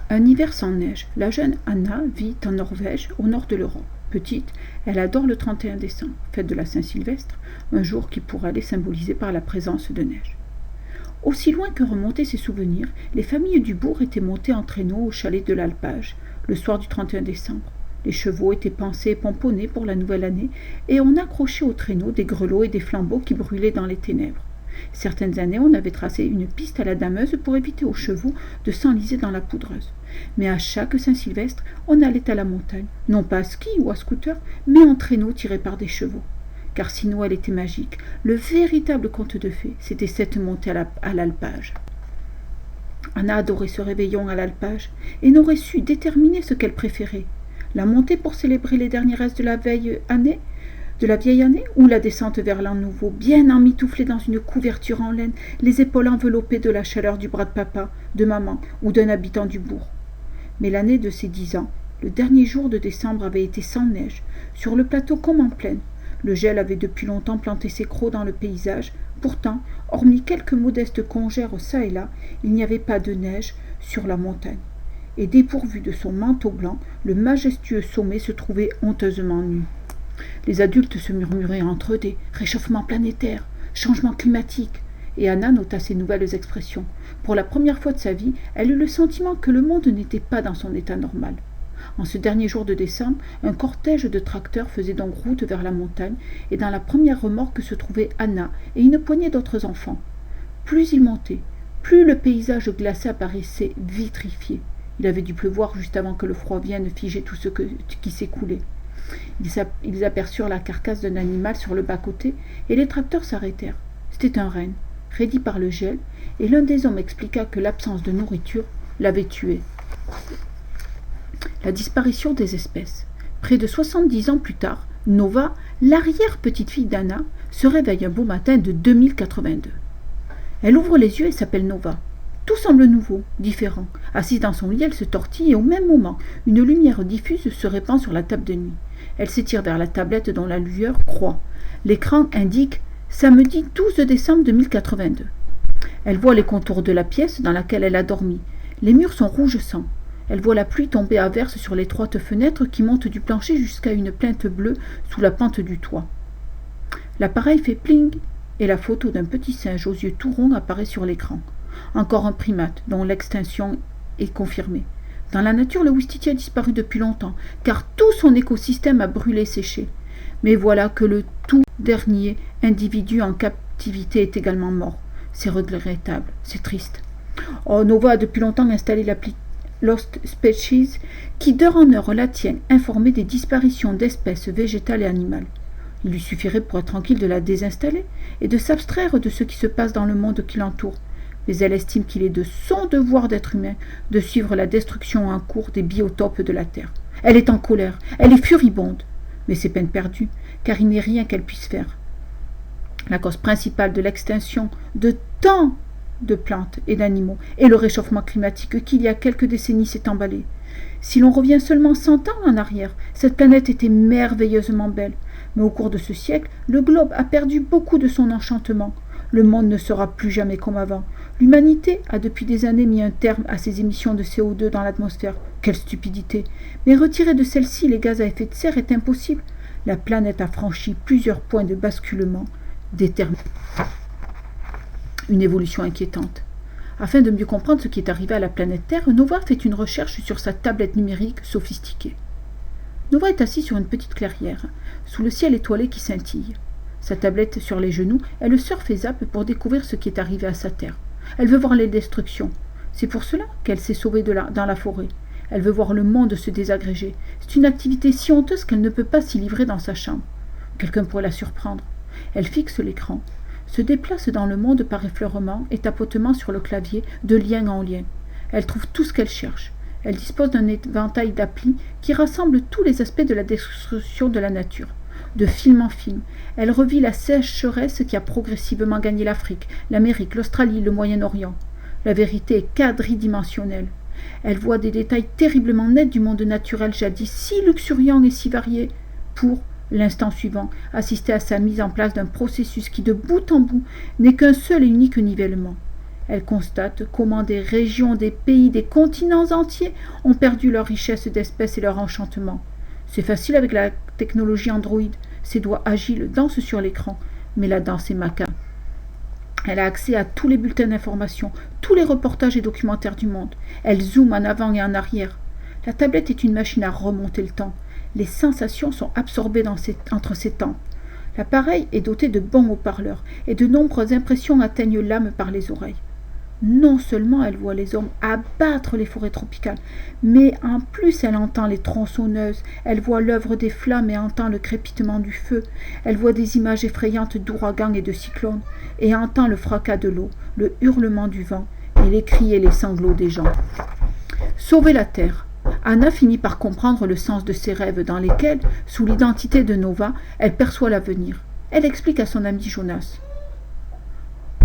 Un hiver sans neige, la jeune Anna vit en Norvège, au nord de l'Europe. Petite, elle adore le 31 décembre, fête de la Saint-Sylvestre, un jour qui pour elle est symbolisé par la présence de neige. Aussi loin que remontaient ses souvenirs, les familles du bourg étaient montées en traîneau au chalet de l'Alpage, le soir du 31 décembre. Les chevaux étaient pansés et pomponnés pour la nouvelle année, et on accrochait au traîneau des grelots et des flambeaux qui brûlaient dans les ténèbres. Certaines années, on avait tracé une piste à la dameuse pour éviter aux chevaux de s'enliser dans la poudreuse. Mais à chaque Saint-Sylvestre, on allait à la montagne, non pas à ski ou à scooter, mais en traîneau tiré par des chevaux. Car sinon elle était magique. Le véritable conte de fées, c'était cette montée à l'Alpage. Anna adorait ce réveillon à l'Alpage et n'aurait su déterminer ce qu'elle préférait. La montée pour célébrer les derniers restes de la vieille année, ou la descente vers l'an nouveau, bien emmitouflée dans une couverture en laine, les épaules enveloppées de la chaleur du bras de papa, de maman ou d'un habitant du bourg. Mais l'année de ses 10 ans, le dernier jour de décembre avait été sans neige, sur le plateau comme en plaine. Le gel avait depuis longtemps planté ses crocs dans le paysage. Pourtant, hormis quelques modestes congères çà et là, il n'y avait pas de neige sur la montagne. Et dépourvu de son manteau blanc, le majestueux sommet se trouvait honteusement nu. Les adultes se murmuraient entre eux des réchauffements planétaires, changements climatiques, et Anna nota ces nouvelles expressions. Pour la première fois de sa vie, elle eut le sentiment que le monde n'était pas dans son état normal. En ce dernier jour de décembre, un cortège de tracteurs faisait donc route vers la montagne, et dans la première remorque se trouvaient Anna et une poignée d'autres enfants. Plus ils montaient, plus le paysage glacé apparaissait vitrifié. Il avait dû pleuvoir juste avant que le froid vienne figer tout ce qui s'écoulait. Ils aperçurent la carcasse d'un animal sur le bas-côté, et les tracteurs s'arrêtèrent. C'était un renne, raidi par le gel, et l'un des hommes expliqua que l'absence de nourriture l'avait tué. La disparition des espèces. Près de 70 ans plus tard, Nova, l'arrière-petite-fille d'Anna, se réveille un beau matin de 2082. Elle ouvre les yeux et s'appelle Nova. Tout semble nouveau, différent. Assise dans son lit, elle se tortille et au même moment, une lumière diffuse se répand sur la table de nuit. Elle s'étire vers la tablette dont la lueur croît. L'écran indique « Samedi 12 décembre 2082 ». Elle voit les contours de la pièce dans laquelle elle a dormi. Les murs sont rouge sang. Elle voit la pluie tomber à verse sur l'étroite fenêtre qui monte du plancher jusqu'à une plainte bleue sous la pente du toit. L'appareil fait pling et la photo d'un petit singe aux yeux tout ronds apparaît sur l'écran. Encore un primate dont l'extinction est confirmée. Dans la nature, le ouistiti a disparu depuis longtemps, car tout son écosystème a brûlé et séché. Mais voilà que le tout dernier individu en captivité est également mort. C'est regrettable, c'est triste. Oh, Nova a depuis longtemps installé l'appli Lost Species, qui d'heure en heure la tient informée des disparitions d'espèces végétales et animales. Il lui suffirait pour être tranquille de la désinstaller et de s'abstraire de ce qui se passe dans le monde qui l'entoure. Mais elle estime qu'il est de son devoir d'être humain de suivre la destruction en cours des biotopes de la Terre. Elle est en colère, elle est furibonde, mais c'est peine perdue, car il n'est rien qu'elle puisse faire. La cause principale de l'extinction de tant de plantes et d'animaux est le réchauffement climatique qui, il y a quelques décennies, s'est emballé. Si l'on revient seulement 100 ans en arrière, cette planète était merveilleusement belle. Mais au cours de ce siècle, le globe a perdu beaucoup de son enchantement. Le monde ne sera plus jamais comme avant. L'humanité a depuis des années mis un terme à ses émissions de CO2 dans l'atmosphère. Quelle stupidité! Mais retirer de celle-ci les gaz à effet de serre est impossible. La planète a franchi plusieurs points de basculement déterminés. Une évolution inquiétante. Afin de mieux comprendre ce qui est arrivé à la planète Terre, Nova fait une recherche sur sa tablette numérique sophistiquée. Nova est assise sur une petite clairière, sous le ciel étoilé qui scintille. Sa tablette sur les genoux, elle surfe et zappe pour découvrir ce qui est arrivé à sa Terre. Elle veut voir les destructions. C'est pour cela qu'elle s'est sauvée dans la forêt. Elle veut voir le monde se désagréger. C'est une activité si honteuse qu'elle ne peut pas s'y livrer dans sa chambre. Quelqu'un pourrait la surprendre. Elle fixe l'écran, se déplace dans le monde par effleurement et tapotement sur le clavier de lien en lien. Elle trouve tout ce qu'elle cherche. Elle dispose d'un éventail d'applis qui rassemble tous les aspects de la destruction de la nature. De film en film, elle revit la sécheresse qui a progressivement gagné l'Afrique, l'Amérique, l'Australie, le Moyen-Orient. La vérité est quadridimensionnelle. Elle voit des détails terriblement nets du monde naturel jadis si luxuriant et si varié, pour, l'instant suivant, assister à sa mise en place d'un processus qui, de bout en bout, n'est qu'un seul et unique nivellement. Elle constate comment des régions, des pays, des continents entiers ont perdu leur richesse d'espèces et leur enchantement. C'est facile avec la technologie Android. Ses doigts agiles dansent sur l'écran, mais la danse est macabre. Elle a accès à tous les bulletins d'information, tous les reportages et documentaires du monde. Elle zoome en avant et en arrière. La tablette est une machine à remonter le temps. Les sensations sont absorbées entre ces temps. L'appareil est doté de bons haut-parleurs et de nombreuses impressions atteignent l'âme par les oreilles. Non seulement elle voit les hommes abattre les forêts tropicales, mais en plus elle entend les tronçonneuses, elle voit l'œuvre des flammes et entend le crépitement du feu, elle voit des images effrayantes d'ouragans et de cyclones, et entend le fracas de l'eau, le hurlement du vent, et les cris et les sanglots des gens. Sauver la Terre. Anna finit par comprendre le sens de ses rêves dans lesquels, sous l'identité de Nova, elle perçoit l'avenir. Elle explique à son ami Jonas.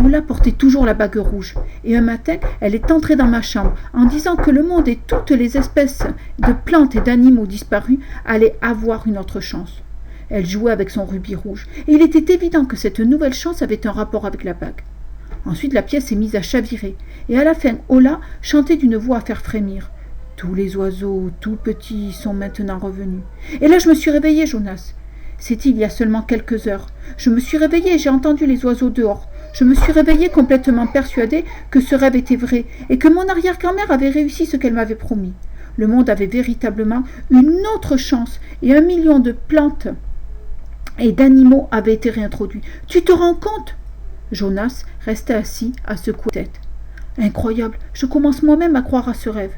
Ola portait toujours la bague rouge, et un matin, elle est entrée dans ma chambre en disant que le monde et toutes les espèces de plantes et d'animaux disparus allaient avoir une autre chance. Elle jouait avec son rubis rouge, et il était évident que cette nouvelle chance avait un rapport avec la bague. Ensuite, la pièce s'est mise à chavirer, et à la fin, Ola chantait d'une voix à faire frémir. Tous les oiseaux, tout petits, sont maintenant revenus. Et là, je me suis réveillée, Jonas. C'était il y a seulement quelques heures. Je me suis réveillée et j'ai entendu les oiseaux dehors. Je me suis réveillée complètement persuadée que ce rêve était vrai et que mon arrière-grand-mère avait réussi ce qu'elle m'avait promis. Le monde avait véritablement une autre chance et 1 million de plantes et d'animaux avaient été réintroduits. Tu te rends compte ? Jonas restait assis à secouer la tête. Incroyable, je commence moi-même à croire à ce rêve.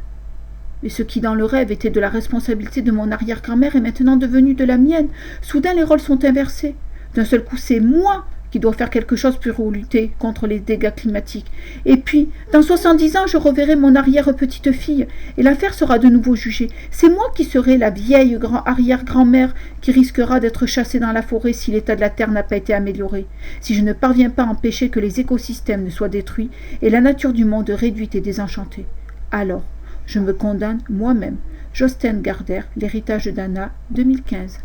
Et ce qui dans le rêve était de la responsabilité de mon arrière-grand-mère est maintenant devenu de la mienne. Soudain les rôles sont inversés. D'un seul coup c'est moi qui dois faire quelque chose pour lutter contre les dégâts climatiques. Et puis, dans 70 ans, je reverrai mon arrière-petite-fille, et l'affaire sera de nouveau jugée. C'est moi qui serai la vieille arrière-grand-mère qui risquera d'être chassée dans la forêt si l'état de la terre n'a pas été amélioré, si je ne parviens pas à empêcher que les écosystèmes ne soient détruits et la nature du monde réduite et désenchantée. Alors, je me condamne moi-même. Jostein Gaarder, L'héritage d'Anna, 2015.